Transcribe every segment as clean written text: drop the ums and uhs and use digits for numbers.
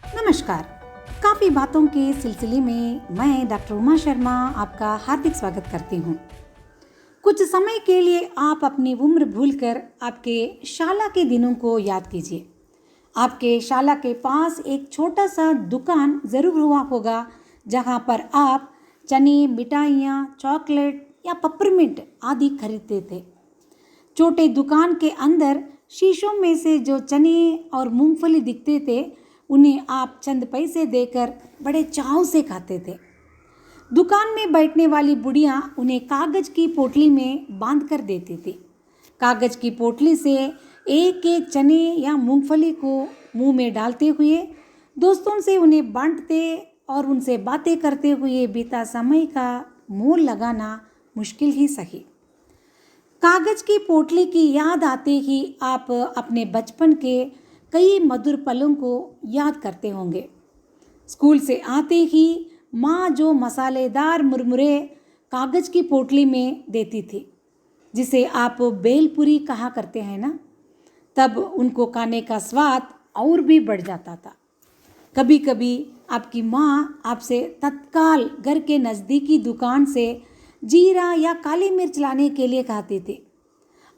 नमस्कार। काफ़ी बातों के सिलसिले में मैं डॉक्टर उमा शर्मा आपका हार्दिक स्वागत करती हूँ। कुछ समय के लिए आप अपनी उम्र भूलकर आपके शाला के दिनों को याद कीजिए। आपके शाला के पास एक छोटा सा दुकान ज़रूर हुआ होगा, जहाँ पर आप चने, मिठाइयाँ, चॉकलेट या पेपरमिंट आदि खरीदते थे। छोटे दुकान के अंदर शीशों में से जो चने और मूंगफली दिखते थे, उन्हें आप चंद पैसे देकर बड़े चाव से खाते थे। दुकान में बैठने वाली बुढ़ियाँ उन्हें कागज़ की पोटली में बांध कर देती थी। कागज़ की पोटली से एक एक चने या मूंगफली को मुंह में डालते हुए दोस्तों से उन्हें बांटते और उनसे बातें करते हुए बीता समय का मोल लगाना मुश्किल ही सही। कागज़ की पोटली की याद आते ही आप अपने बचपन के कई मधुर पलों को याद करते होंगे। स्कूल से आते ही माँ जो मसालेदार मुरमुरे कागज़ की पोटली में देती थी, जिसे आप बेलपुरी कहा करते हैं ना, तब उनको खाने का स्वाद और भी बढ़ जाता था। कभी कभी आपकी माँ आपसे तत्काल घर के नज़दीकी दुकान से जीरा या काली मिर्च लाने के लिए कहती थी।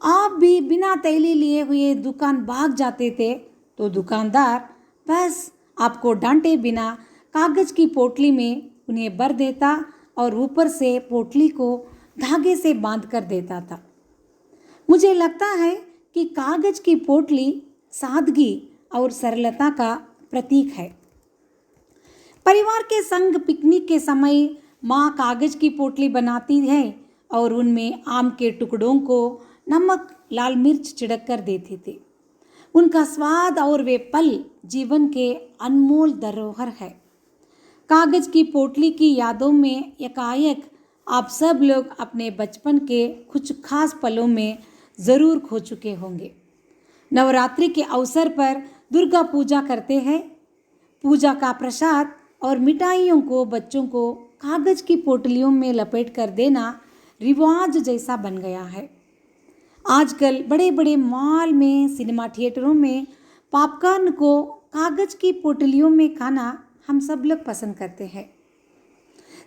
आप भी बिना तैली लिए हुए दुकान भाग जाते थे, तो दुकानदार बस आपको डांटे बिना कागज़ की पोटली में उन्हें भर देता और ऊपर से पोटली को धागे से बांध कर देता था। मुझे लगता है कि कागज़ की पोटली सादगी और सरलता का प्रतीक है। परिवार के संग पिकनिक के समय माँ कागज़ की पोटली बनाती है और उनमें आम के टुकड़ों को नमक, लाल मिर्च छिड़क कर देती थी। उनका स्वाद और वे पल जीवन के अनमोल धरोहर है। कागज़ की पोटली की यादों में एकाएक आप सब लोग अपने बचपन के कुछ खास पलों में ज़रूर खो चुके होंगे। नवरात्रि के अवसर पर दुर्गा पूजा करते हैं। पूजा का प्रसाद और मिठाइयों को बच्चों को कागज़ की पोटलियों में लपेट कर देना रिवाज जैसा बन गया है। आजकल बड़े बड़े मॉल में, सिनेमा थिएटरों में पॉपकॉर्न को कागज़ की पोटलियों में खाना हम सब लोग पसंद करते हैं।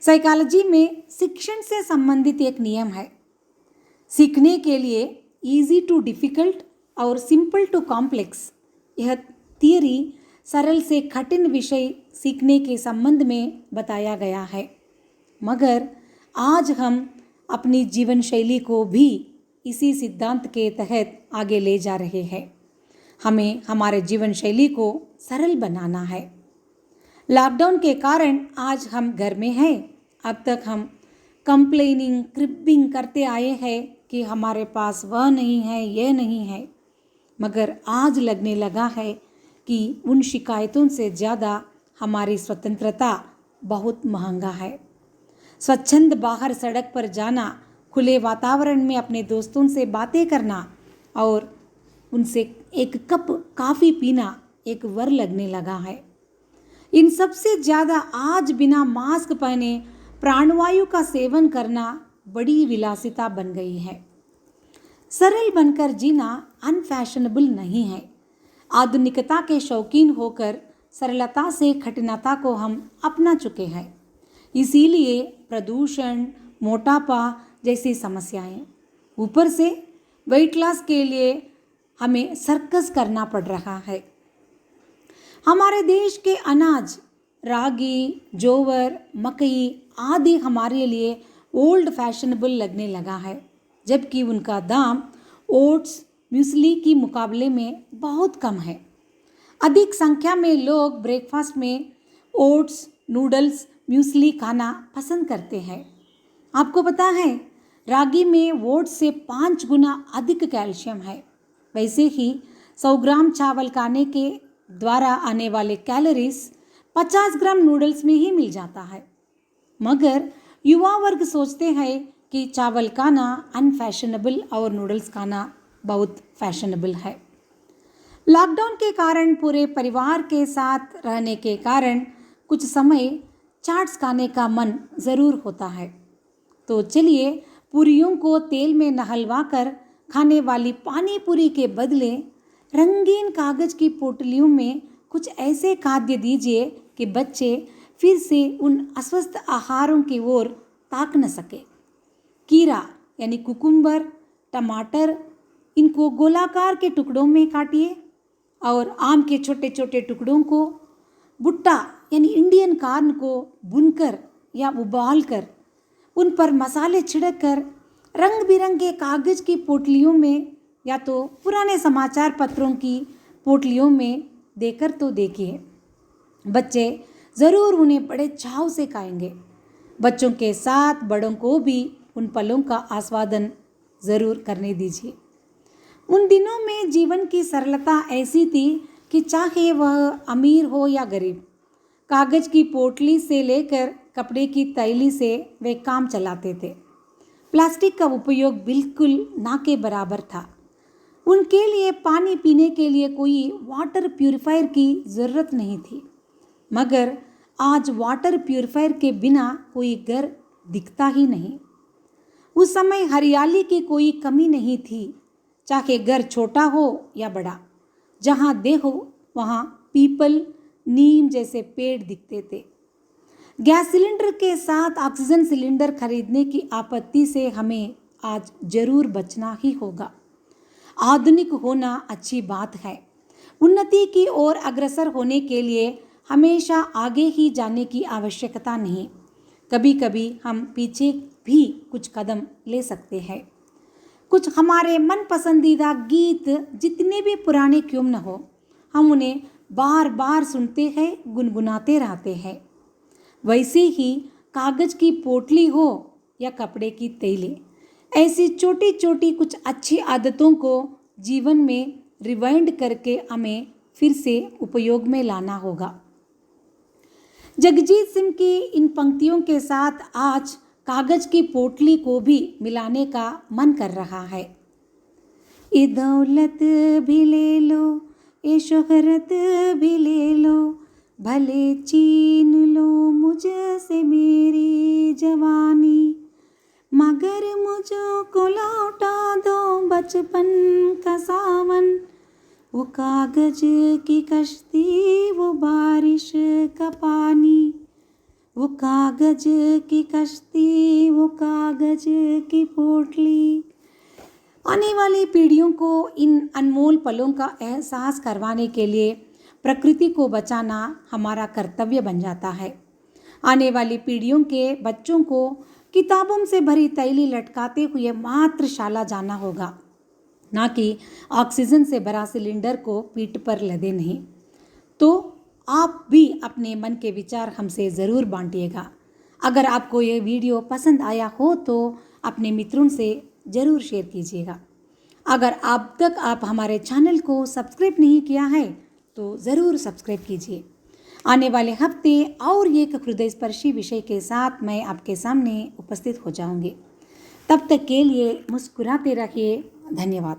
साइकोलॉजी में शिक्षण से संबंधित एक नियम है, सीखने के लिए इजी टू डिफ़िकल्ट और सिंपल टू कॉम्प्लेक्स। यह थियरी सरल से कठिन विषय सीखने के संबंध में बताया गया है, मगर आज हम अपनी जीवन शैली को भी इसी सिद्धांत के तहत आगे ले जा रहे हैं। हमें हमारे जीवन शैली को सरल बनाना है। लॉकडाउन के कारण आज हम घर में हैं। अब तक हम कंप्लेनिंग, क्रिबिंग करते आए हैं कि हमारे पास वह नहीं है, यह नहीं है, मगर आज लगने लगा है कि उन शिकायतों से ज़्यादा हमारी स्वतंत्रता बहुत महंगा है। स्वच्छंद बाहर सड़क पर जाना, खुले वातावरण में अपने दोस्तों से बातें करना और उनसे एक कप कॉफ़ी पीना एक वर लगने लगा है। इन सब से ज़्यादा आज बिना मास्क पहने प्राणवायु का सेवन करना बड़ी विलासिता बन गई है। सरल बनकर जीना अनफैशनेबल नहीं है। आधुनिकता के शौकीन होकर सरलता से कठिनता को हम अपना चुके हैं। इसीलिए प्रदूषण, मोटापा जैसी समस्याएं, ऊपर से वेट लॉस के लिए हमें सर्कस करना पड़ रहा है। हमारे देश के अनाज रागी, जोवर, मकई आदि हमारे लिए ओल्ड फैशनेबल लगने लगा है, जबकि उनका दाम ओट्स, म्यूसली की मुकाबले में बहुत कम है। अधिक संख्या में लोग ब्रेकफास्ट में ओट्स, नूडल्स, म्यूसली खाना पसंद करते हैं। आपको पता है, रागी में ओट्स से 5 गुना अधिक कैल्शियम है। वैसे ही 100 ग्राम चावल खाने के द्वारा आने वाले कैलोरीज 50 ग्राम नूडल्स में ही मिल जाता है। मगर युवा वर्ग सोचते हैं कि चावल खाना अनफैशनेबल और नूडल्स खाना बहुत फैशनेबल है। लॉकडाउन के कारण पूरे परिवार के साथ रहने के कारण कुछ समय चाट्स खाने का मन ज़रूर होता है। तो चलिए पूरियों को तेल में नहलवा कर खाने वाली पानी पूरी के बदले रंगीन कागज़ की पोटलियों में कुछ ऐसे खाद्य दीजिए कि बच्चे फिर से उन अस्वस्थ आहारों की ओर ताक न सके। कीरा यानी कुकुम्बर, टमाटर, इनको गोलाकार के टुकड़ों में काटिए और आम के छोटे छोटे टुकड़ों को, भुट्टा यानी इंडियन कॉर्न को भूनकर या उबालकर उन पर मसाले छिड़क कर रंग बिरंगे कागज की पोटलियों में या तो पुराने समाचार पत्रों की पोटलियों में देकर तो देखिए। बच्चे ज़रूर उन्हें बड़े चाव से खाएंगे। बच्चों के साथ बड़ों को भी उन पलों का आस्वादन ज़रूर करने दीजिए। उन दिनों में जीवन की सरलता ऐसी थी कि चाहे वह अमीर हो या गरीब, कागज़ की पोटली से लेकर कपड़े की तैली से वे काम चलाते थे। प्लास्टिक का उपयोग बिल्कुल ना के बराबर था। उनके लिए पानी पीने के लिए कोई वाटर प्यूरिफायर की ज़रूरत नहीं थी। मगर आज वाटर प्यूरिफायर के बिना कोई घर दिखता ही नहीं। उस समय हरियाली की कोई कमी नहीं थी, चाहे घर छोटा हो या बड़ा। जहाँ देखो वहाँ पीपल, नीम जैसे पेड़ दिखते थे। गैस सिलेंडर के साथ ऑक्सीजन सिलेंडर खरीदने की आपत्ति से हमें आज जरूर बचना ही होगा। आधुनिक होना अच्छी बात है। उन्नति की ओर अग्रसर होने के लिए हमेशा आगे ही जाने की आवश्यकता नहीं। कभी कभी हम पीछे भी कुछ कदम ले सकते हैं। कुछ हमारे मन पसंदीदा गीत जितने भी पुराने क्यों न हो, हम उन्हें बार बार सुनते हैं, गुनगुनाते रहते हैं। वैसे ही कागज़ की पोटली हो या कपड़े की थैली, ऐसी छोटी छोटी कुछ अच्छी आदतों को जीवन में रिवाइंड करके हमें फिर से उपयोग में लाना होगा। जगजीत सिंह की इन पंक्तियों के साथ आज कागज़ की पोटली को भी मिलाने का मन कर रहा है। ये दौलत भी ले लो, ये शोहरत भी ले लो, भले छीन लो मुझसे मेरी जवानी, मगर मुझको लौटा दो बचपन का सावन। वो कागज की कश्ती, वो बारिश का पानी, वो कागज की कश्ती, वो कागज की पोटली। आने वाली पीढ़ियों को इन अनमोल पलों का एहसास करवाने के लिए प्रकृति को बचाना हमारा कर्तव्य बन जाता है। आने वाली पीढ़ियों के बच्चों को किताबों से भरी थैली लटकाते हुए मात्र शाला जाना होगा, ना कि ऑक्सीजन से भरा सिलेंडर को पीठ पर लदे नहीं। तो आप भी अपने मन के विचार हमसे ज़रूर बांटिएगा। अगर आपको ये वीडियो पसंद आया हो तो अपने मित्रों से ज़रूर शेयर कीजिएगा। अगर अब तक आप हमारे चैनल को सब्सक्राइब नहीं किया है तो ज़रूर सब्सक्राइब कीजिए। आने वाले हफ्ते और एक हृदयस्पर्शी विषय के साथ मैं आपके सामने उपस्थित हो जाऊंगी। तब तक के लिए मुस्कुराते रहिए। धन्यवाद।